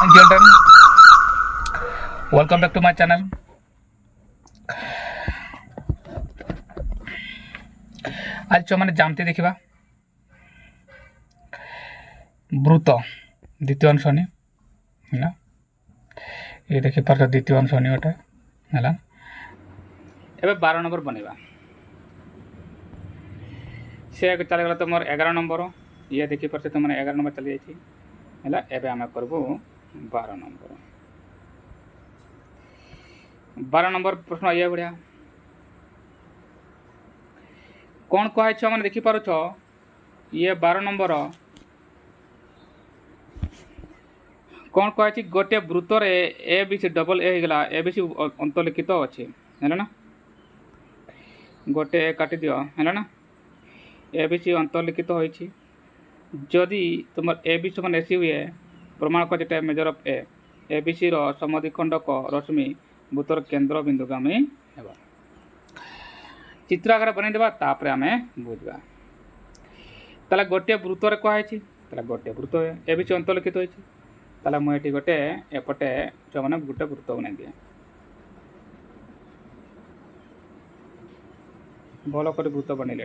Children, welcome back to my channel. आज जो मैंने जानते देखा ब्रुत द्वितीय अंश है ये देखी पार द्वितीय अंश है गोटे है एवं 12 नंबर बनवा से चलगला तुम 11 नंबर ये देखी पार तुम 11 नंबर चली जाए एवं आम करबू 12 नंबर 12 नंबर प्रश्न ये बढ़िया कौन कह मैंने देखिपार ये 12 नंबर कौन कह गोटे वृत्तर ए बी सी डबल एगला ए बी सी अंतलिखित अच्छे है ना गोटे काटी दियो है ना ए बी सी अंतलिखित होती जदि तुम ए बी समान एसी हुए प्रमाण कर जेटा measure of A B C समद्विखंडक रश्मि वृत्तर केन्द्र बिंदुगामी है चित्र आगे बनईदेवा तापर आम बुझा ताला गोटे वृत्तर कहुई गोटे वृत्त ए बी सी अंतलिखित होता मुझे गोटे एपटे जो मैंने गोटे वृत्त बनई दिए भल कर वृत्त बनइले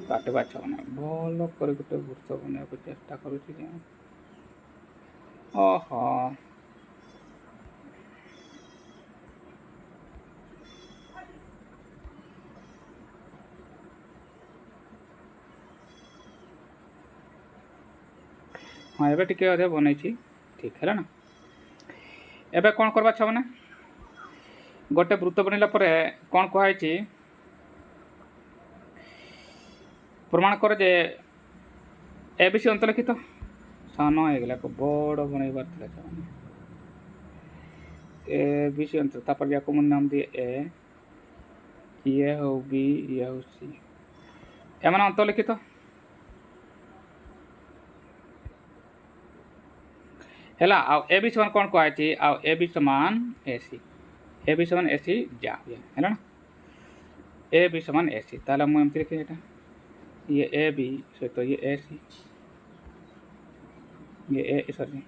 काटवा छुआ भल कर गोटे वृत्त बनवा चेष्टा करुँच ओहो हाँ एबे टिके अधे बनई ठीक है ना एबे कौन करवा छ मैंने गोटे वृत्त बनला कौन कहुई प्रमाण कर जे ए बी सी अंतलिखित सान होगला बड़ बनइबार ए बी सी अंतर या मुझे नाम दिए ए ये हो बी ये हो सी एम अंतलिखित है ए बी समान कौन कहुई ए बी समान ए सी जा हुए है ना ए बी समान ए सी ताला मुझे एमती लिखे ये ए बी सहित ये ए सी ये ए सॉरी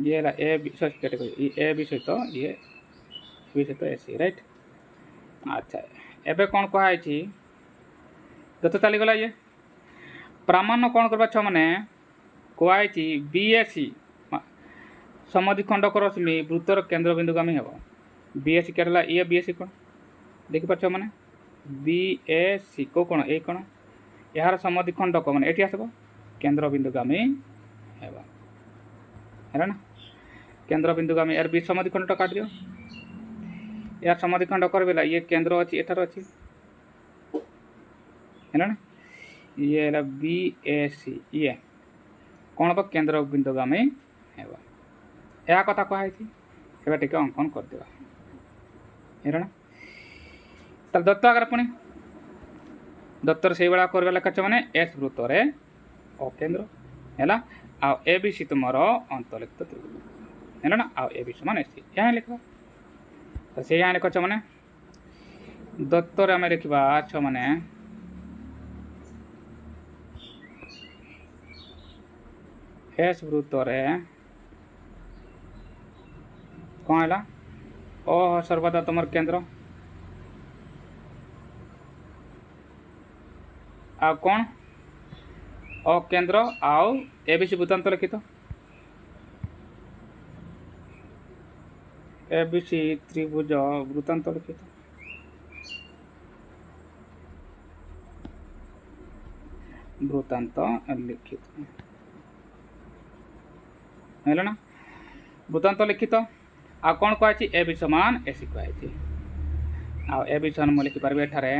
ये A B sorry category A B सहित ये बी सहित ए सी राइट अच्छा एबे कौन कहुई दत्त चलीगला ये प्रामाण्य कौन करवा मैंने कहुई बी ए सी समद्विखंडक रश्मि वृत्तर केन्द्र बिंदुगामी हे बी ए सी क्या ये बी ए सी कौन देखिपार मैंने बी ए सी को कौन ये कौन यार समद्विखंडक मैंने ये आसब केन्द्र बिंदुगामी है ना केन्द्र बिंदुगामी यार बी समद्विखंड काट दियो यार समद्विखंड कर ये केन्द्र अच्छी एठार अच्छी है ना ये है बी ए सी ये कौन हम केन्द्र बिंदुगामी है यह कथा कहुई टे अंकन करदे है ना तब दत्त आगे पुणी दत्तर से भाया कर लेखा मैंने एस वृत्तर अकेन्द्र है आ ए बी सी तुम अंतलिखित त्रिभुज है ना आ ए बी समान एस सी यहाँ लिखा तो से यहाँ लिखा मैंने दत्तर आम लिखा छ मैंने एस वृत्तर कौन है ओह सर्वदा तुम केन्द्र आ कौन अकेन्द्र आउ ए बी सी वृत्तांत लिखित ए बी सी त्रिभुज वृत्तांत लिखित वृत्तांत लिखित है ना वृत्तांत लिखित आ कौन कहुई ए बी समान ए सी कहुई आ ए बी समान मुझे लिखिपारि एठारे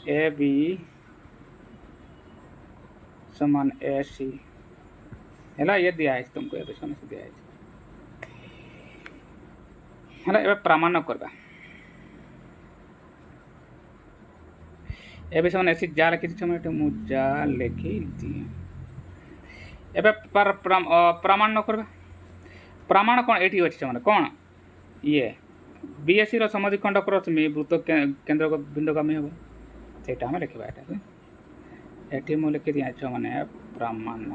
ए बी समान ए सी है ये दिखाई तुमको ए बी समान से दिखाई है प्रामाण्य करवा ए बी समान ए सी जा लिखी जा लिखी दिए एबे प्रामाण्य करवा प्रमाण कौन ये अच्छे मैंने कौन ये बीएससी समद्विखंडक रश्मि वृत्त केन्द्र बिंदुगामी हम से लिखा यहाँ एटी मु लिखि दिया छ माने प्रमाण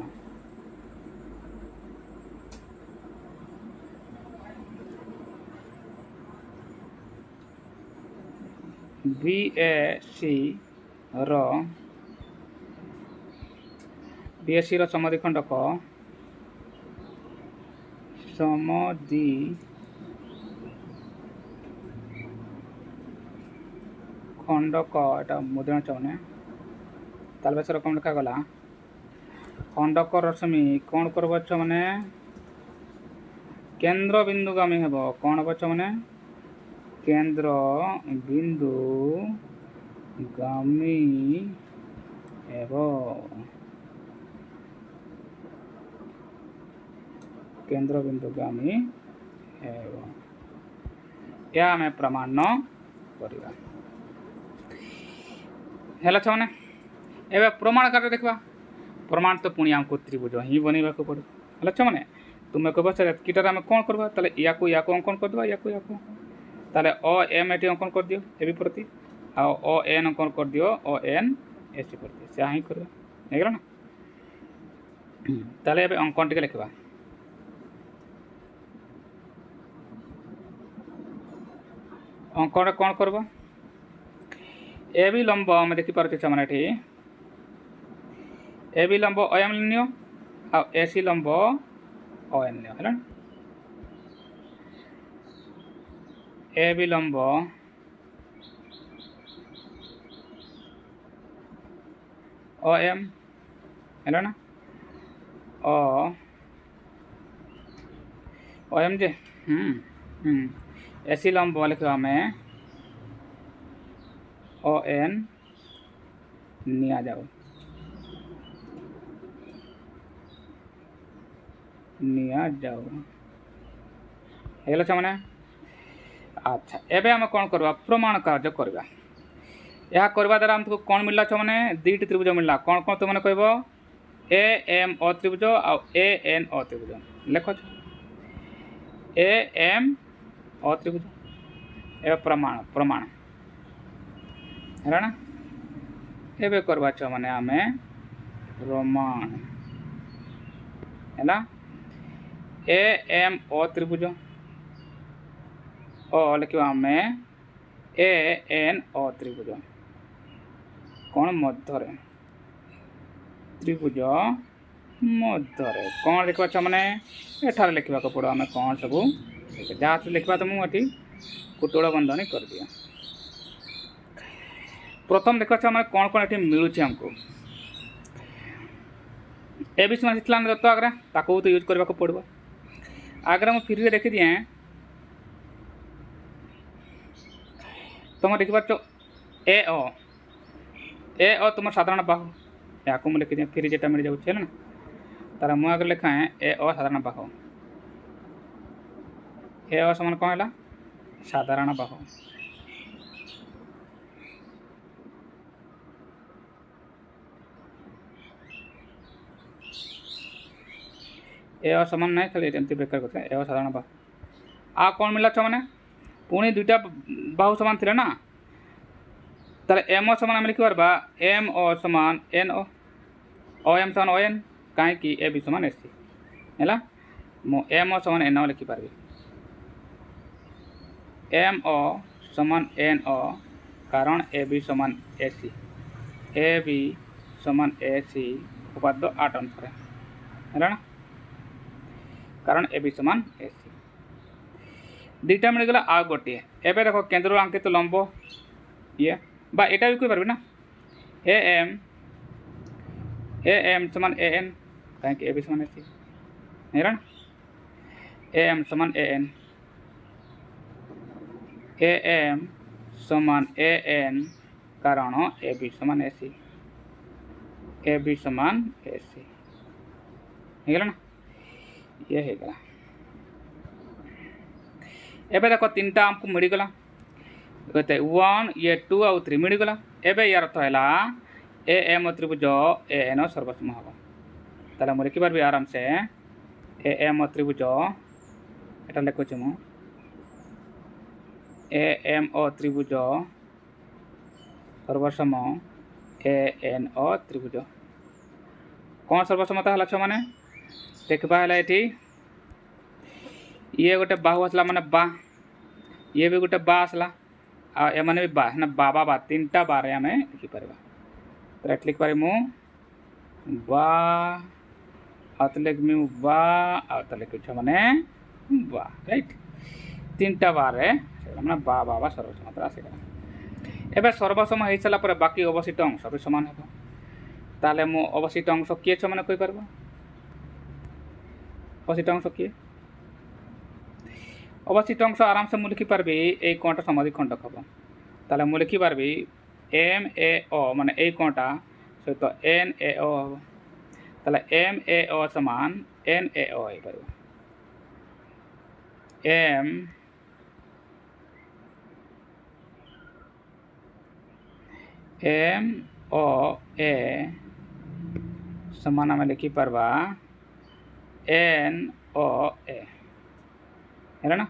बीएसी रो बीएससी रो समद्विखंडक समद्वि खंडक एटा मुद्रण चाहने तालबे से रकम लिखा गला खंडक रश्मि कौन करब माने केंद्र बिंदुगामी हेब कौन हम माने केंद्र बिंदु गामी हेब केंद्र बिंदु गामी हेब या आम प्रमाण करवा है छने एवं प्रमाण कार्य देखा प्रमाण तो पुणी आमको त्रिभुज ही बनवा पड़ो है छने तुम्हें कह सर किटार आम कौन करवा या अंकन करदे या ताले अ एम एटी अंकन कर दियो ए भी प्रति अ एन अंकन कर दियो अ एन एस टी प्रति से ही कर ना ताले ए अंकन टे लिखा अंकन कौन करवा ए भी लंब आम देखिपारे छुआ ये ए भी लंब अएम नियो आ एसी लंब अएन नियो है ए भी लंब अएम है ना अएम जे एसी लंब लिखा आम अएन निया जाओ हेलो छाने अच्छा एबे आम कौन करवा प्रमाण कार्य करवा यह करवा द्वारा आमको कौन मिलला छाने दुईटी त्रिभुज मिलला कौन कौन तुमने कहब ए एम अ त्रिभुज आ ए एन अ त्रिभुज लेख ए एम अ त्रिभुज ए प्रमाण प्रमाण है ना एबे करवा छ माने आमे प्रमाण है ए एम अ त्रिभुज अ लिखा आम ए एन अ त्रिभुज कौन मध्य त्रिभुज मध्य कौन लिखा माने एठार लिखा पड़ो आम कौन सब जहाँ लिखा तो मुझे कुटुड़ बंधनी कर दिया प्रथम देखा माने कौन कौन ये मिलूँ आमको ए भी समय आम दत्त आगे ताको तो यूज करने को पड़ो आगे मुझे फ्री देखी दिए तुम देखी पार ए अ तुम साधारण बाहु या मुझे लिखी दिए फ्री जेटा मिल जाए ना तार मुझे आगे लिखा है ए अ साधारण बाहु ए अ समान कौन है साधारण बाहु ए समान ना खाली एमती बेकार करते ए साधारण बाहु आ कौन मिला छ माने पुणी दुईटा बाहु समान थी ना ताले एम ओ समान आम लिखिपारबा एम ओ समान एन ओ एम समान ओ एन कहीं ए बी समान एस सी है मु एम ओ समान एन ओ लिखिपारि एम ओ समान एन ओ कारण ए बी समान ए सी ए बी समान ए सी उपाद्य 8 अनुसार है ना कारण ए बी समान ए सी दुईटा मिलगला आ गोटे एवं देख केंद्र अंकित लंब ये बा एटा भी कही ना ए एम समान ए एन कहीं ए बी समान ए सी है ना ए एम समान ए एम समान ए एन कारण ए बी समान ए बी समान ए सी है ना ये है एबे देखो तीन टा आमको मिलगला कहते 1 ये 2 आउ 3 मिलगला एबे यार अर्थ है ए एम त्रिभुज ए एन सर्वसम हम ताले मुझे लिखिपार भी आराम से ए एम त्रिभुज एटा लिखुचे मु ए एम त्रिभुज सर्वसम ए एन ओ त्रिभुज कौन सर्वसम्मत है छो माने देखा है ये गोटे बाहु आसला माने बा ये भी गोटे बा आसला आ एमाने भी बा ना बाबा बा तीन टा बारे आम लिखिपर तो एट लिखिपर मु बा आत लिखमी बा आत लिख माने बा राइट तीन टा बारे माने बा बाबा सर्वसम्मत आसीगला एबे सर्वसम हो सारा पर बाकी अवशिष्ट अंश भी समान हे ताले मु अवशिष्ट अंश किए छ माने कहि परबो अवशिष्ट अंश किए अवशिष्ट अंश आराम से मुझे लिखिपारि ये कौनटा समाधि खंडक हम ताले मुझे लिखिपारि एम ए ओ माने ये कौनटा सहित एन ए ओ हम ताले एम ए ओ समान एन ए ओ हो पार एम एम ओ ए समान आम लिखिपारबा एन ओ ए है ना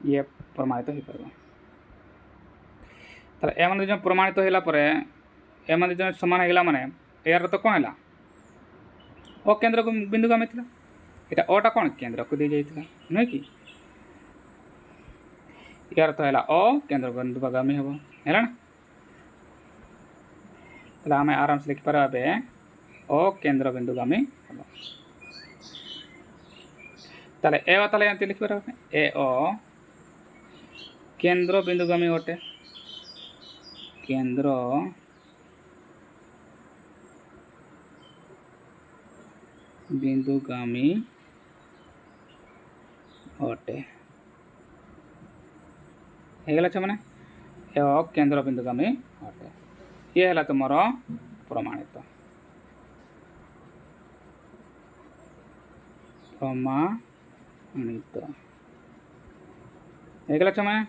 ये प्रमाणित हो पार ताले एम जो प्रमाणित होला परे एम जो समान होगा माने यार तो कौन है ओ केंद्र को बिंदु गामी था यहाँ अटा कौन केंद्र को दी जाता नुहे कि यार तो है ओ केंद्र बिंदु गामी हम है ना ताले आम आराम से लिखिपार ओ केंद्र बिंदु गामी हम ताले ए ताले एंती लिखिपार ए ओ केंद्र बिंदुगामी गोटे केंद्र बिंदुगामी अटे होगला छ माने ए ओ केंद्र बिंदुगामी अटे ये है तुम प्रमाणित प्रमाणित होगला छ माने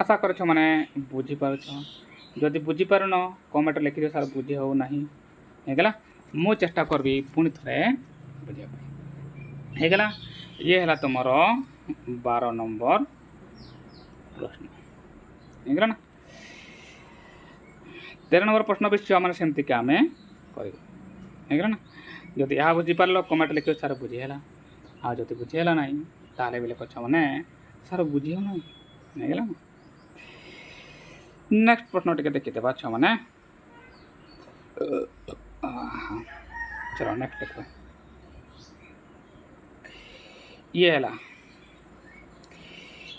आशा कर मैंने बुझीपार जदि बुझीपारन कमेंट लिखिद सार बुझी हो ना होगला मु चेष्टा करबी पुणी थे बुझापा ये है तुम 12 नंबर प्रश्न होगला ना 13 नंबर प्रश्न भी मैंने सेमती आम करगला ना जदि यह बुझीपार कमेंट लिख सार बुझीला आ जब बुझीला ना ताले बोले कछ मैंने सार बुझी हो ना होगला ना नेक्स्ट प्रश्न टे देखीदे छ मैंने चलो नेक्स्ट देखो ये है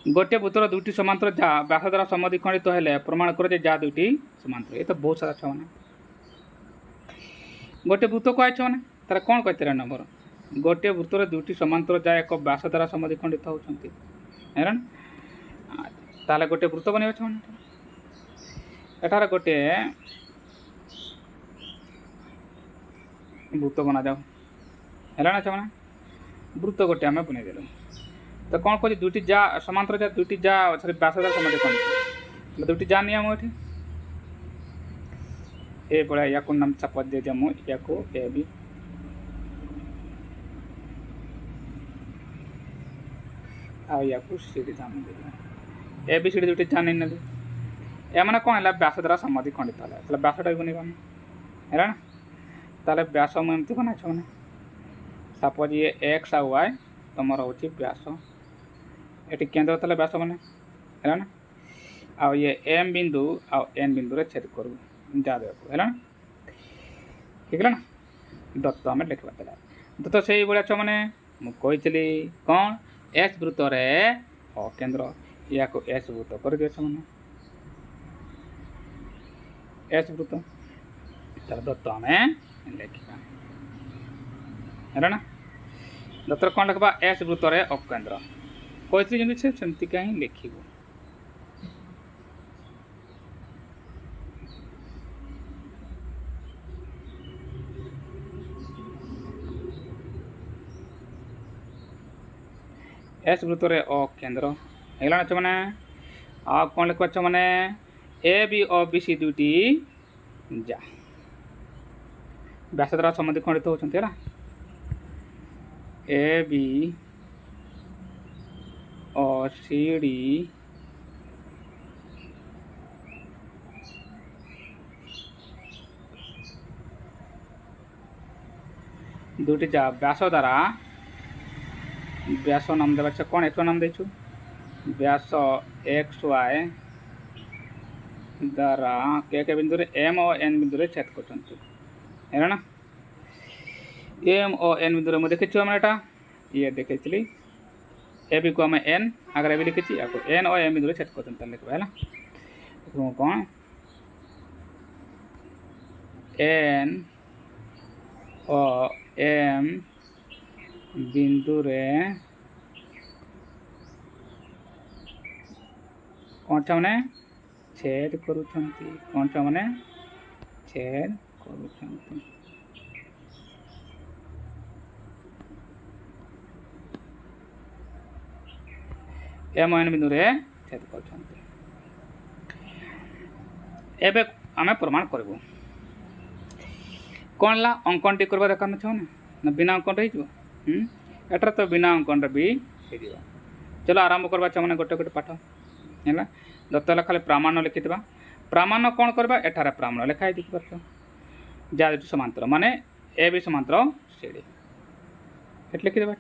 गोटे वृत्तर दुईटी समांतर जा व्यास द्वारा समद्विखंडित हेले प्रमाण कर जा दुईटी समांतर ये तो बहुत सारा छ मैंने गोटे वृत्त कह मैंने तार कौन कहते नंबर गोटे वृत्तर दुईटी समांतर जा एक व्यास द्वारा समद्विखंडित होती है ताले गोटे वृत्त बनवा एटार गोटे वृत्त बना जाओ है ना मैंने वृत्त गोटे आम बनईदेलु तो कौन कह दुईटी जा समांतर जा दुईटी जा सॉरी व्यास द्वारा समद्विखंडित दुईटी जा नहीं ये ए भाया या नाम चाप दे या ए बी या सी डी नाम दे ए बी सी डी दुईटी जा नहीं ना या मैंने कौन है व्यास द्वारा समद्विखंडित है व्यासटा भी बनवा है ना ताले व्यास मुझे बना मैंने सपोज ये एक्स आ वाई तुम रोचे व्यास ये केंद्र ताले व्यास बने है ना आ ये एम बिंदु आ एन बिंदु रे छेद करू जा देखो है ना ठीक है ना दत्त आम लिखा दत्त से भाया छ मैंने मुझे कौन एस वृत्त केंद्र या एस वृत्त कर दिए मैंने एस वृत्त तार दत्त आम लिखा है ना दत्तर कौन लिखा एस वृत्त अकेंद्र कहती जमी से सेमती का ही लिख एस वृत्त अकेंद्र होगला मैंने आ कौन लिखा मैंने ए बी और बी सी दुईटी जा व्यास द्वारा समद्विखंडित होती है ए बी और सी डी দুটি যা ব্যাস দ্বারা ব্যাস নাম দেওয়া আছে কোণ এটু নাম দিয়েছু ব্যাস एक्स वाई द्वारा के बिंदु एम और एन बिंदु छेद कर ना एम और एन बिंदु मुझे देखी आम एटा ये देखे ए बी को आम एन आगे ए बी लिखी एन और एम बिंदु छेद कर लिखा है कौन एन और एम बिंदु रे कौन सा मैंने छेद करुछंती कौन सा मैंने छेद करुछंती एम एन बिंदु रे छेद करुछंती एबे आमे प्रमाण करबो कौन ला अंकन टी करबा दरकार न ना बिना अंकन रही जो एटर तो बिना अंकन रे भी हे दिबा चलो आरंभ करबा छमने गोटे गोटे पाठ है दत्त खाली प्रामाण्य लिखिदा प्रामाण्य कौन करबा एठारे प्रामाण्य लिखाई देखि परछ जा समांतर माने ए बी समांतर सीडी एट लिखि देबा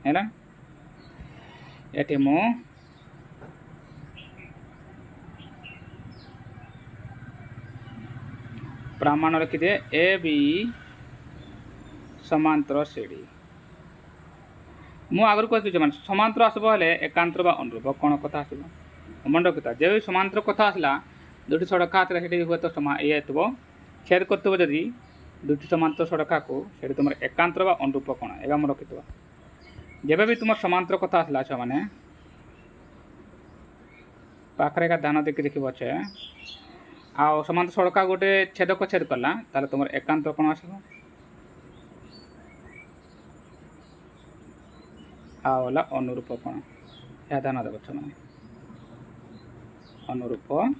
हैला एटी मो प्रामाण्य लिखि दे ए बी समांतर सीडी मु आगर को माने समांतर आसबो हेले एकांतर बा अनुरूप कोन कथा आसबो मंड कथा जे समांतर कथा आसला दुटी सड़क हाथ रे हुए तो समा ये हेतबो छेद करतबो जदी दुटी समांतर सड़क को सेठी तुम एकांतर बा अनुरूप कोन एगा म रखितबो जेबे भी तुम समांतर कथा आसला छ माने पाखरे का ध्यान देखि देखिबो छे आ समांतर सड़क गोटे छेद को छेद करला ताले तुम एकांतर कोन आसबो आला अनुरूप कोण या ध्यान देव मैंने अनुरूप कोण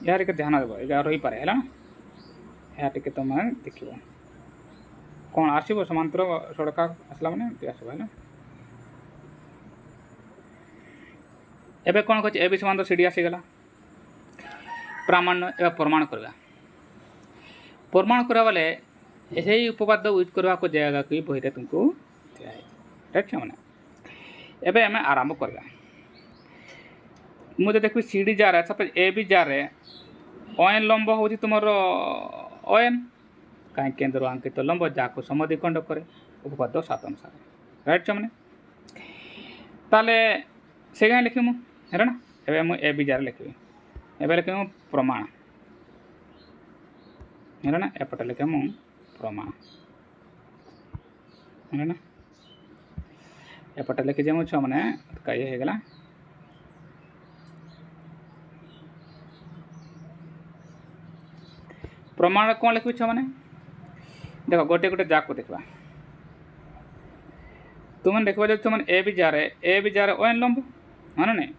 यार के ध्यान देव या रही पारे है या टे तुम देख कौन आसो समांतर सड़क आसला मैंने आसो है एबे कौन कह ए बी समांतर सीडी आसीगला प्रामाण्य एवं प्रमाण करवा प्रमाण करा बेले यही उपपाद्य यूज करवा को जगह को बही तुमको राइट मैंने एबे आम आरंभ करवा मुझे देखी सीडी जार सपोज ए बी जार ओएन लंब हूँ तुम ओएन कहीं केन्द्र अंकित लंब जहाँ समद्विखंड करे उपपाद्य 7 अनुसार राइट मैंने ताले से कहीं लिखी है ना एबे मु ए बी जार लिखी एबे लिखी प्रमाण है ना एपटे लिखे मु प्रमाण है ना एपटे लिखी जे छुआ मैंने कई होगला प्रमाण कौन लिखी छुआ मैंने देख गोटे गोटे जाक देखा तुम देखा जो तुम ए बी जार ओएन लंब हाँ ना नहीं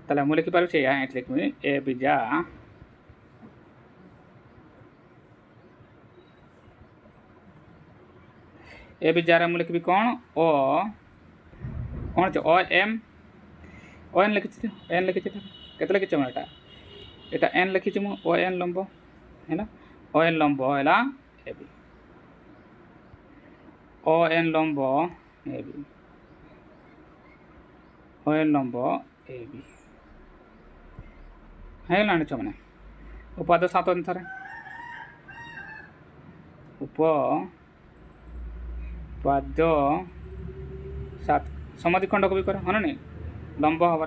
ताले मुझे लिखिपार से लिखी ए बी जा ए बी जार मुझे लिखी कौन ओ कौन ओ एम ओ एन लिखी एन लिखी के लिखी एटा एटा एन लिखी मु ओ एन लंब है ना ओ एन लंब है ए बी ओ एन लंब ए बी ओ एन लंब ए बी है मैंने उपाद्य 7 अनुसार उपपाद्य 7 समद्विखंड को भी करे हाँ नहीं लंब भाव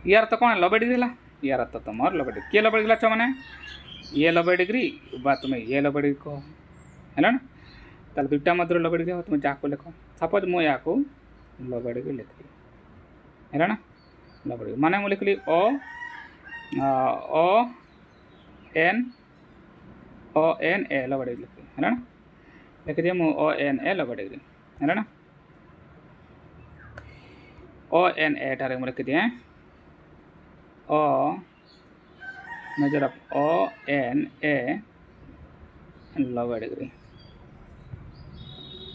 यार तो कौन 90 डिग्री है यार तो तुम 90 डिग्री किए 90 डिग्री छो मैंने ये 90 डिग्री बा तुम्हें ये 90 डिग्री कह है ना ताल दुटा मध्य 90 डिग्री हो तुम जहाँ को लिख सपोज मु या 90 डिग्री लिखी है ना 90 डिग्री माने मुझे लिखली ओ एन ए 90 डिग्री लिखी है ना लिख दिए मु ओ एन ए 90 डिग्री है ना ओ एन ए ठारे मुझे लिख दिए ओ measure of O N A 90 degree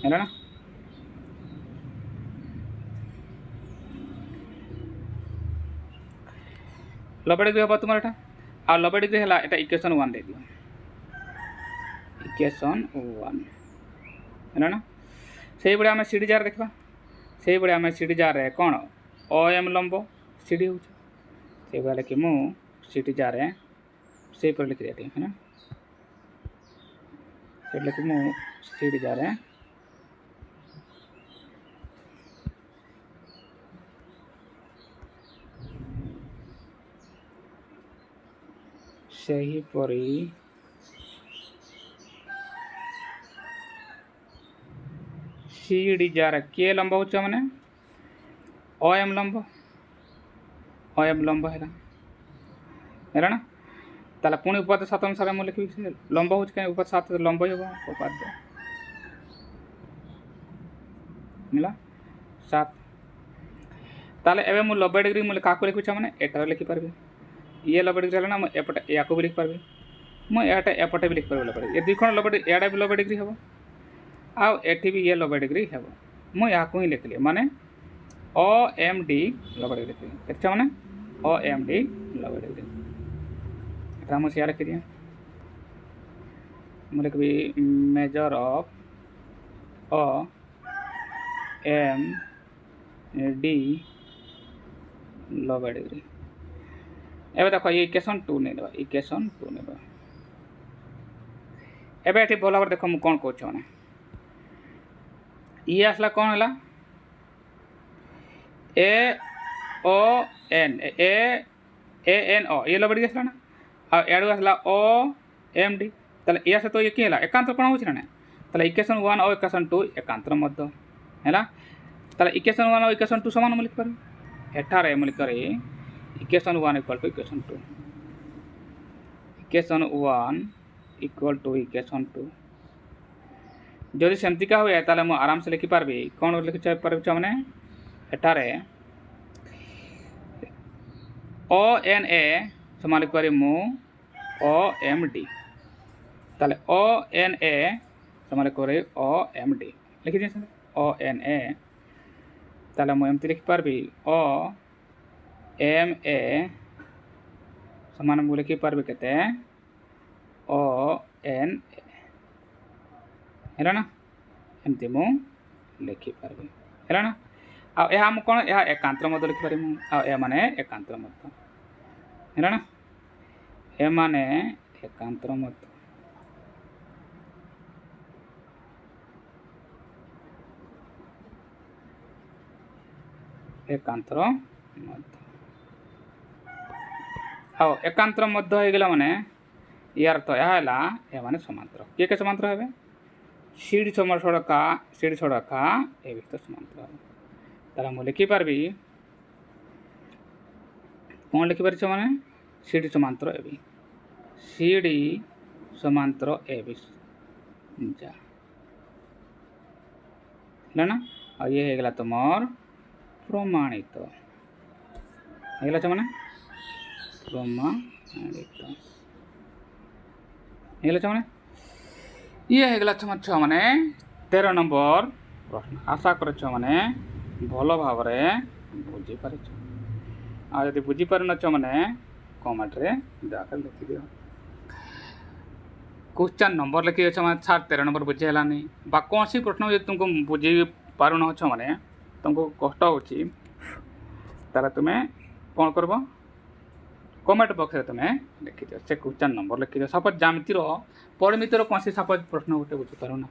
है ना 90 डिग्री हम तुम आ 90 डिग्री है इक्वेशन 1 दे दियो इक्वेशन 1 है ना से भाई आम सीढ़ी जार देखा से भाई आम सीढ़ी जार कौन OM लंब सीढ़ी हो भाई लिखी मु सीढ़ी जार से लिखी देती है ना से लिखी मु सीढ़ी जार सेहीपरी सीढ़ी जार किए लंब हो मैंने OM लंब है ना ताले पुणी उपाद 7 अनुसार मुझे लिखी लंब हो कहीं उपाद 7 लंब ही उपाद मिला 7 ताले एवं मुझे 90 डिग्री मुझे क्या लिखुचा मैंने एटा लिखिपारि ये 90 डिग्री है ना मुझे या भी लिखिपारि मुझे एपटे भी लिखिपारि 90 डिग्री ये दुई खंड 90 एटा भी 90 डिग्री हम आउ एठी भी ये 90 डिग्री हम मुझे या ही लिखली माने OMD 90 डिग्री लिखली कैसे मैंने OMD 90 डिग्री एटा मुझे यहाँ लिखी दिए मुझे लिखी मेजर ऑफ OMD 90 डिग्री एवं देख ये इक्वेशन 2 नहीं देवा इक्वेशन 2 नहीं देवा एवं ये भल भाव देख मुझे कौन कौन मैंने ये आसला कौन है AON ये 90 डिग्री आसला ना आड़ आसला OMD ताले या से तो ये किए एकांतर कौन हो ताले इक्वेशन 1 और इक्वेशन 2 एकांतर मध्य है ताले इक्वेशन 1 और इक्वेशन 2 समान मुझे लिखिपारि एठारे मुझे लिखिपारि equation 1 equal to equation 2 equation 1 equal to equation 2 जदि सेमतिका हुए ताले मु आराम से लिखिपारि कौन लिखि पारे मैंने एठारे ONA समान लिखिपारि मु OMD ताले ONA समान लिखिपारि OMD लिखि दिए ONA ताले मु एमती लिखिपारि OMA समान मु लिखिपारि केते ONA है ना एमती मु लिखिपारि है ना आ हम कौन यह एकांतर मध्य लिखिपारि मु आ माने एकांतर मध्य है ना ए माने एकांतर मध्य एकांतर मध्य आओ एकांतर मध्य हो गला माने यार तो यह है माने समांतर के समांतर है सीढ़ी छोड़का ए भी तो समांतर तारा मु लिखिपारि कौन लिखिपारि माने सीढ़ी समांतर ए भी सीढ़ी समांतर ए भी जा है ना और ये है गला तुमर प्रमाणित है माने प्रमाणित है माने ये है छुआ मैंने 13 नंबर प्रश्न आशा कर मैंने भल भाव बुझीपार आदि बुझीपार मैंने कमेंट रे जाकर लिखिद क्वेश्चन नंबर लिखी मैंने 13 नंबर बुझेलानी बा कौन सी प्रश्न जो तुमको बुझे पार न मैंने तुमको कष्ट हो तुम्हें कौन कर कमेंट बॉक्स में तुम्हें लिखी दियो से क्वेश्चन नंबर लिखी दियो सपोज ज्यामितिर परिमितर कौन सी सपोज प्रश्न गोटे बुझीपार ना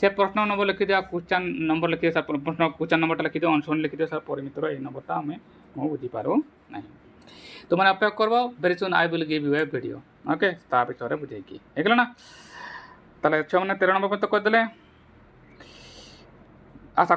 से प्रश्न नंबर लिखी दिया क्वेश्चन नंबर लिखी दिया प्रश्न क्वेश्चन नंबरटा लिखी दियो आंसर लिखी दियो सर परिमितर ये नंबरटा आम बुझीपारू ना तो मैंने अपेक्षा करब very soon I will give U A video okay ता विषय बुझेकी हेगला ना ताले छुआ मैंने 13 नंबर तो करदे आशा